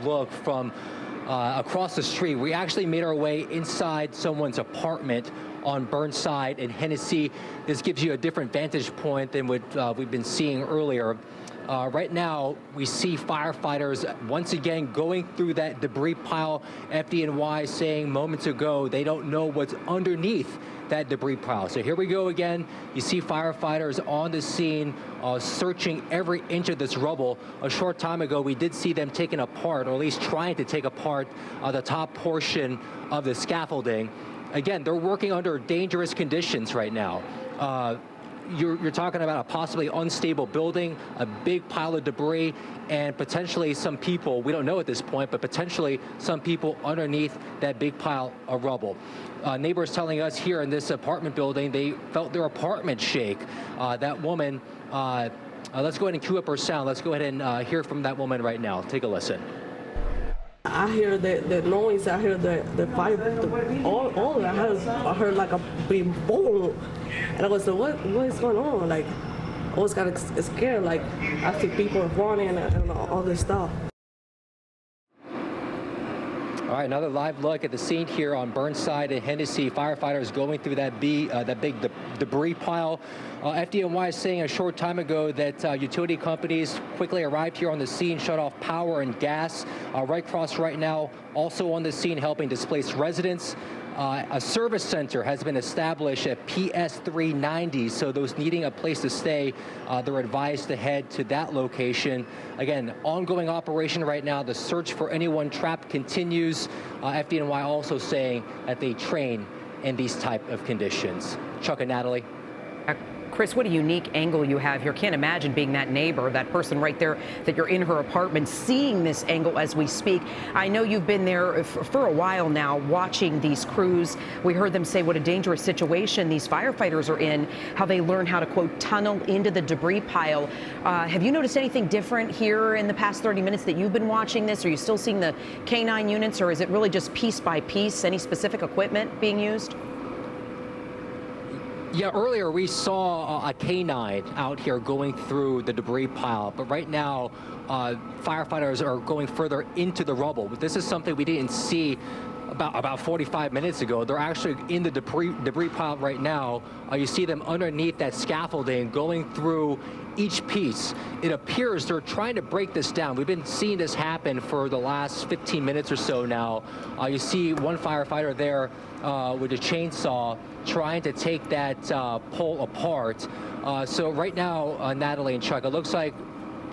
Look from across the street. We actually made our way inside someone's apartment on Burnside and Hennessy. This gives you a different vantage point than what we've been seeing earlier. Right now, we see firefighters once again going through that debris pile. FDNY saying moments ago they don't know what's underneath that debris pile. So here we go again. You see firefighters on the scene searching every inch of this rubble. A short time ago, we did see them taking apart, or at least trying to take apart the top portion of the scaffolding. Again, they're working under dangerous conditions right now. You're talking about a possibly unstable building, a big pile of debris, and potentially some people, we don't know at this point, but potentially some people underneath that big pile of rubble. Neighbors telling us here in this apartment building, they felt their apartment shake. That woman, let's go ahead and cue up her sound. Let's go ahead and hear from that woman right now. Take a listen. I hear the noise, I hear the fire, all I heard like a big boom. And I was like, what is going on? Like, I was kind of scared, like, I see people running and all this stuff. All right, another live look at the scene here on Burnside and Hennessy. Firefighters going through that big debris pile. FDNY is saying a short time ago that utility companies quickly arrived here on the scene, shut off power and gas. Red Cross right now also on the scene helping displace residents. A service center has been established at PS 390, so those needing a place to stay, they're advised to head to that location. Again, ongoing operation right now. The search for anyone trapped continues. FDNY also saying that they train in these type of conditions. Chuck and Natalie. Chris, what a unique angle you have here. Can't imagine being that neighbor, that person right there, that you're in her apartment, seeing this angle as we speak. I know you've been there for a while now, watching these crews. We heard them say what a dangerous situation these firefighters are in, how they learn how to, quote, tunnel into the debris pile. Have you noticed anything different here in the past 30 minutes that you've been watching this? Are you still seeing the K9 units, or is it really just piece by piece, any specific equipment being used? Yeah, earlier we saw a K9 out here going through the debris pile, but right now firefighters are going further into the rubble. This is something we didn't see about 45 minutes ago. They're actually in the debris pile right now. You see them underneath that scaffolding going through each piece. It appears they're trying to break this down. We've been seeing this happen for the last 15 minutes or so now. You see one firefighter there with a chainsaw trying to take that pole apart. So right now, Natalie and Chuck, it looks like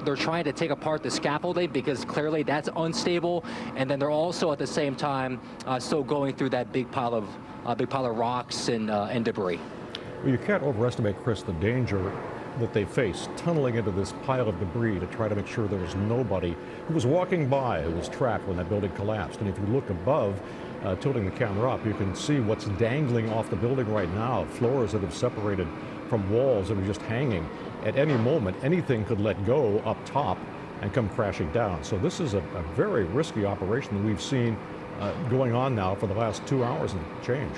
they're trying to take apart the scaffolding because clearly that's unstable, and then they're also at the same time still going through that big pile of rocks and debris. Well, you can't overestimate, Chris, the danger that they face tunneling into this pile of debris to try to make sure there was nobody who was walking by who was trapped when that building collapsed. And if you look above, tilting the camera up, you can see what's dangling off the building right now, floors that have separated from walls that are just hanging. At any moment, anything could let go up top and come crashing down. So this is a very risky operation that we've seen going on now for the last 2 hours and change.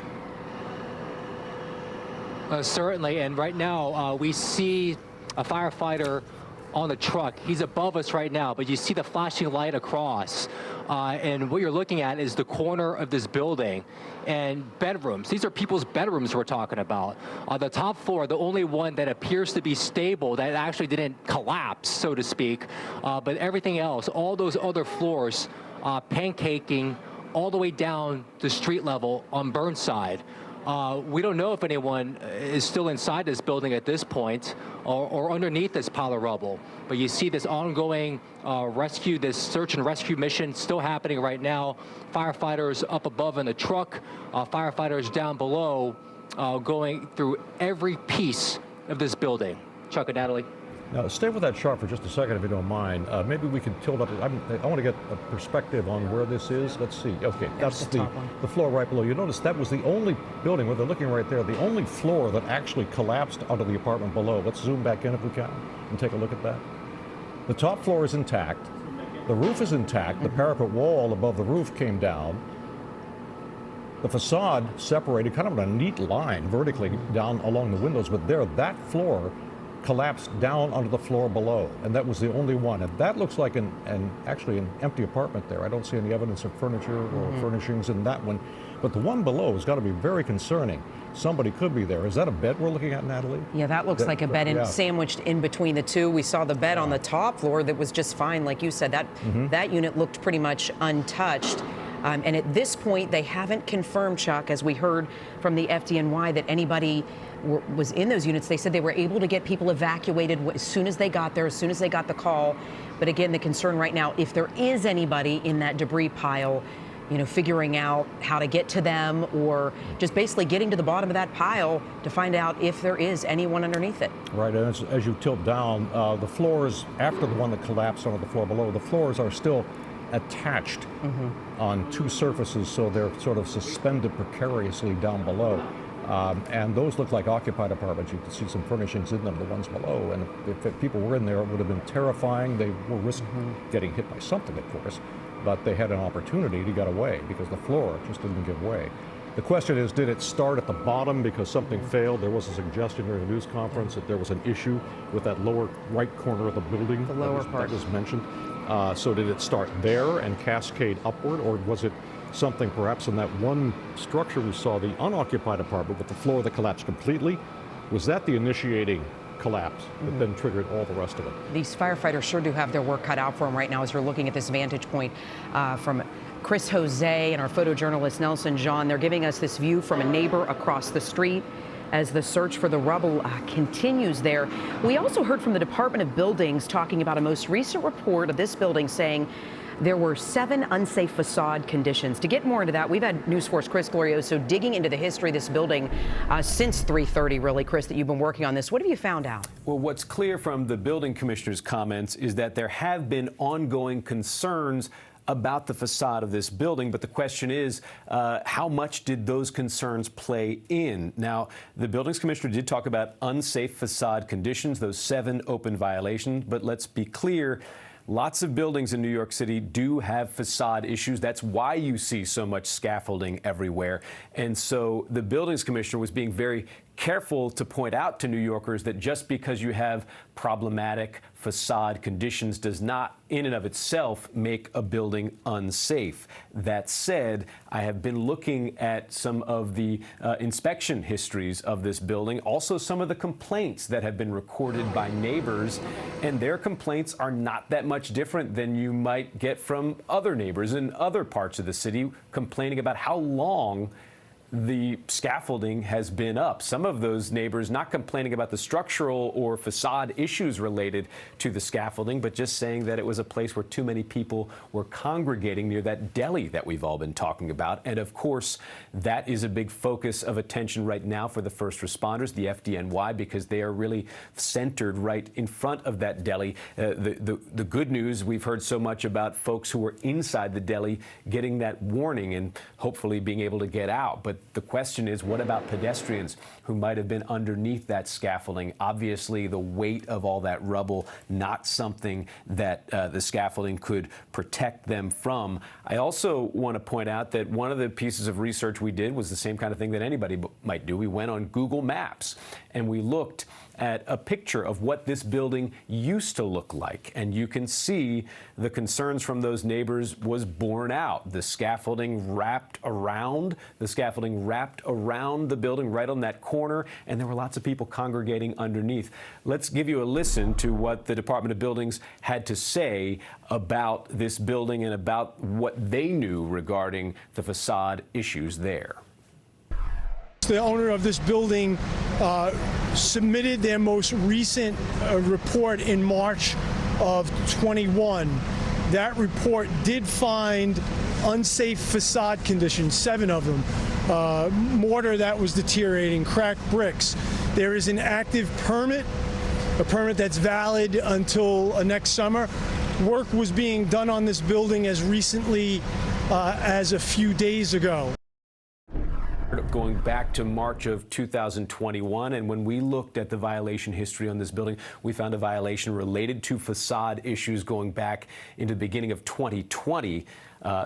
Certainly, and right now we see a firefighter on the truck. He's above us right now, but you see the flashing light across. And what you're looking at is the corner of this building and bedrooms. These are people's bedrooms we're talking about. On the top floor, the only one that appears to be stable, that actually didn't collapse, so to speak. But everything else, all those other floors, pancaking all the way down to street level on Burnside. We don't know if anyone is still inside this building at this point or underneath this pile of rubble. But you see this ongoing rescue, this search and rescue mission still happening right now. Firefighters up above in the truck, firefighters down below going through every piece of this building. Chuck and Natalie. Now, stay with that chart for just a second, if you don't mind. Maybe we can tilt up. I want to get a perspective on where this is. Let's see. Okay, that's the floor right below. You notice that was the only building, where they're looking right there, the only floor that actually collapsed out of the apartment below. Let's zoom back in if we can and take a look at that. The top floor is intact. The roof is intact. The parapet wall above the roof came down. The facade separated kind of in a neat line vertically down along the windows, but there, that floor collapsed down onto the floor below, and that was the only one. And that looks like actually an empty apartment there. I don't see any evidence of furniture or furnishings in that one. But the one below has got to be very concerning. Somebody could be there. Is that a bed we're looking at, Natalie? Yeah, that looks like a bed sandwiched in between the two. We saw the bed on the top floor that was just fine. Like you said, that unit looked pretty much untouched. And at this point, they haven't confirmed, Chuck, as we heard from the FDNY, that anybody was in those units. They said they were able to get people evacuated as soon as they got there, as soon as they got the call. But again, the concern right now, if there is anybody in that debris pile, you know, figuring out how to get to them, or just basically getting to the bottom of that pile to find out if there is anyone underneath it. Right, and as you tilt down, the floors, after the one that collapsed onto the floor below, the floors are still attached on two surfaces, so they're sort of suspended precariously down below. And those look like occupied apartments. You can see some furnishings in them, the ones below. And if people were in there, it would have been terrifying. They were risking getting hit by something, of course, but they had an opportunity to get away because the floor just didn't give way. The question is, did it start at the bottom because something failed? There was a suggestion during the news conference that there was an issue with that lower right corner of the building. The lower part. That was mentioned. So did it start there and cascade upward, or was it something perhaps in that one structure we saw, the unoccupied apartment with the floor that collapsed completely? Was that the initiating collapse that then triggered all the rest of it? These firefighters sure do have their work cut out for them right now as you're looking at this vantage point from Chris Jose and our photojournalist Nelson John. They're giving us this view from a neighbor across the street as the search for the rubble continues there. We also heard from the Department of Buildings talking about a most recent report of this building saying there were 7 unsafe facade conditions. To get more into that, we've had News Force Chris Glorioso digging into the history of this building since 3:30, really, Chris, that you've been working on this. What have you found out? Well, what's clear from the building commissioner's comments is that there have been ongoing concerns about the facade of this building, but the question is, how much did those concerns play in? Now, the buildings commissioner did talk about unsafe facade conditions, those 7 open violations, but let's be clear, lots of buildings in New York City do have facade issues. That's why you see so much scaffolding everywhere. And so the buildings commissioner was being very careful to point out to New Yorkers that just because you have problematic facade conditions does not in and of itself make a building unsafe. That said, I have been looking at some of the inspection histories of this building, also some of the complaints that have been recorded by neighbors, and their complaints are not that much different than you might get from other neighbors in other parts of the city complaining about how long the scaffolding has been up. Some of those neighbors not complaining about the structural or facade issues related to the scaffolding, but just saying that it was a place where too many people were congregating near that deli that we've all been talking about. And of course, that is a big focus of attention right now for the first responders, the FDNY, because they are really centered right in front of that deli. The good news, we've heard so much about folks who were inside the deli getting that warning and hopefully being able to get out. But the question is, what about pedestrians who might have been underneath that scaffolding? Obviously, the weight of all that rubble, not something that the scaffolding could protect them from. I also want to point out that one of the pieces of research we did was the same kind of thing that anybody might do. We went on Google Maps and we looked at a picture of what this building used to look like. And you can see the concerns from those neighbors was borne out. The scaffolding wrapped around the building right on that corner, and there were lots of people congregating underneath. Let's give you a listen to what the Department of Buildings had to say about this building and about what they knew regarding the facade issues there. The owner of this building submitted their most recent report in March of 21. That report did find unsafe facade conditions, 7 of them, mortar that was deteriorating, cracked bricks. There is an active permit, a permit that's valid until next summer. Work was being done on this building as recently as a few days ago. Going back to March of 2021, and when we looked at the violation history on this building, we found a violation related to facade issues going back into the beginning of 2020.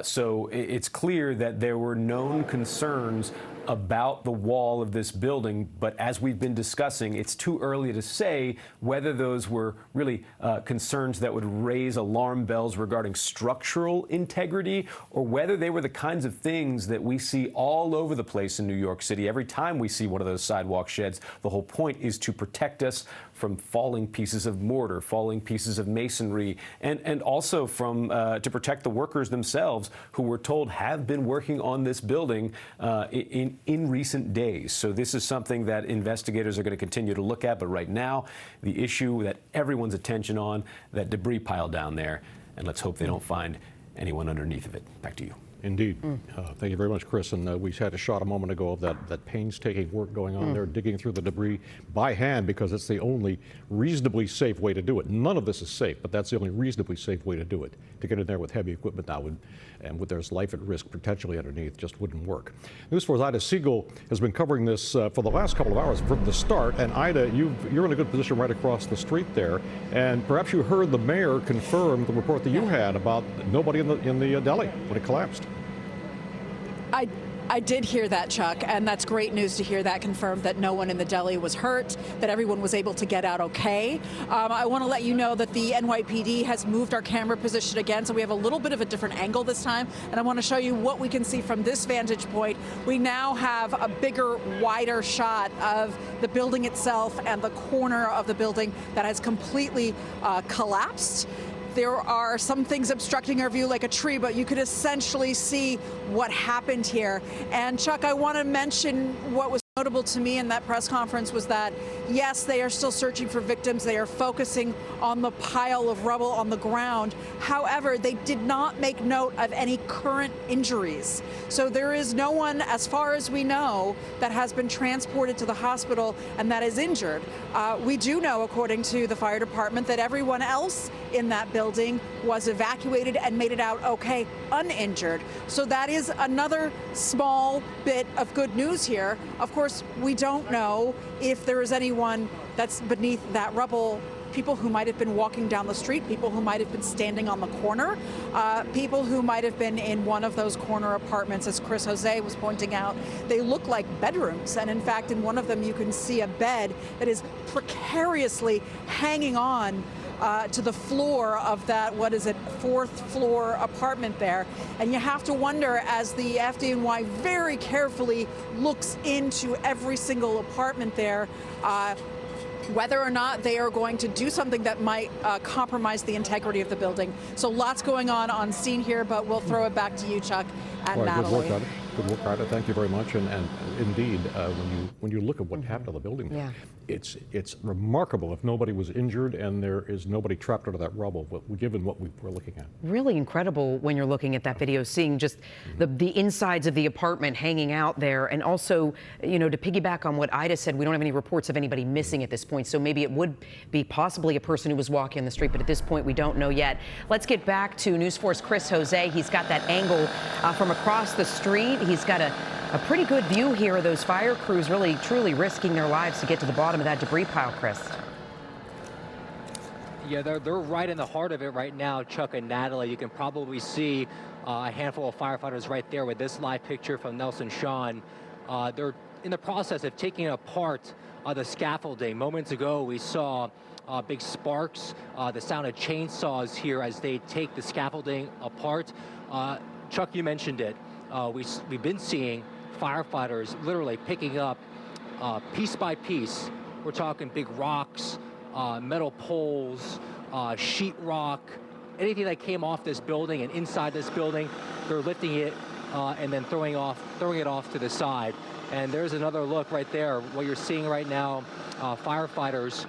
So it's clear that there were known concerns about the wall of this building, but as we've been discussing, it's too early to say whether those were really concerns that would raise alarm bells regarding structural integrity, or whether they were the kinds of things that we see all over the place in New York City. Every time we see one of those sidewalk sheds, the whole point is to protect us from falling pieces of mortar, falling pieces of masonry, and also from to protect the workers themselves, who we're told have been working on this building in recent days. So this is something that investigators are going to continue to look at. But right now, the issue that everyone's attention on, that debris pile down there, and let's hope they don't find anyone underneath of it. Back to you. Indeed. Thank you very much, Chris. And we had a shot a moment ago of that painstaking work going on there, digging through the debris by hand, because it's the only reasonably safe way to do it. None of this is safe, but that's the only reasonably safe way to do it. To get in there with heavy equipment now and with there's life at risk potentially underneath just wouldn't work. News 4's Ida Siegel has been covering this for the last couple of hours from the start. And Ida, you're in a good position right across the street there. And perhaps you heard the mayor confirm the report that you had about nobody in the deli when it collapsed. I did hear that, Chuck, and that's great news to hear that confirmed, that no one in the deli was hurt, that everyone was able to get out okay. I want to let you know that the NYPD has moved our camera position again, so we have a little bit of a different angle this time, and I want to show you what we can see from this vantage point. We now have a bigger, wider shot of the building itself and the corner of the building that has completely collapsed. There are some things obstructing our view like a tree, but you could essentially see what happened here. And Chuck, I want to mention what was notable to me in that press conference was that, yes, they are still searching for victims. They are focusing on the pile of rubble on the ground. However, they did not make note of any current injuries. So there is no one, as far as we know, that has been transported to the hospital and that is injured. We do know, according to the fire department, that everyone else in that building was evacuated and made it out okay, uninjured. So that is another small bit of good news here. Of course, we don't know if there is anyone that's beneath that rubble, people who might have been walking down the street, people who might have been standing on the corner, people who might have been in one of those corner apartments, as Chris Jose was pointing out. They look like bedrooms, and in fact, in one of them, you can see a bed that is precariously hanging on to the floor of that, what is it, 4th floor apartment there. And you have to wonder, as the FDNY very carefully looks into every single apartment there, whether or not they are going to do something that might compromise the integrity of the building. So lots going on scene here, but we'll throw it back to you, Chuck and Natalie. Good work, Ida. Good work, Ida. Thank you very much. And indeed, when you look at what happened to the building there, it's remarkable if nobody was injured and there is nobody trapped under that rubble, given what we're looking at. Really incredible when you're looking at that video, seeing just the insides of the apartment hanging out there. And also, you know, to piggyback on what Ida said, we don't have any reports of anybody missing at this point. So maybe it would be possibly a person who was walking on the street, but at this point, we don't know yet. Let's get back to News 4's Chris Jose. He's got that angle from across the street. He's got a pretty good view here of those fire crews really, truly risking their lives to get to the bottom of that debris pile, Chris. Yeah, they're right in the heart of it right now, Chuck and Natalie. You can probably see a handful of firefighters right there with this live picture from Nelson Sean. They're in the process of taking apart the scaffolding. Moments ago, we saw big sparks, the sound of chainsaws here as they take the scaffolding apart. Chuck, you mentioned it. We've been seeing firefighters literally picking up piece by piece. We're talking big rocks, metal poles, sheetrock, anything that came off this building and inside this building. They're lifting it and then throwing it off to the side. And there's another look right there. What you're seeing right now, firefighters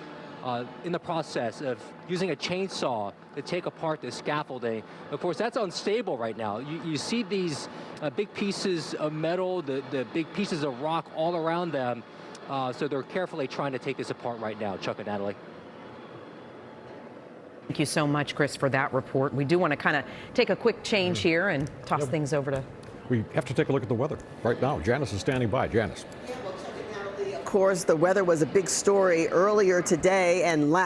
in the process of using a chainsaw to take apart this scaffolding. Of course, that's unstable right now. You see these big pieces of metal, the big pieces of rock all around them. So they're carefully trying to take this apart right now. Chuck and Natalie. Thank you so much, Chris, for that report. We do want to kind of take a quick change here and toss things over to... We have to take a look at the weather right now. Janice is standing by. Janice. Of course, the weather was a big story earlier today and last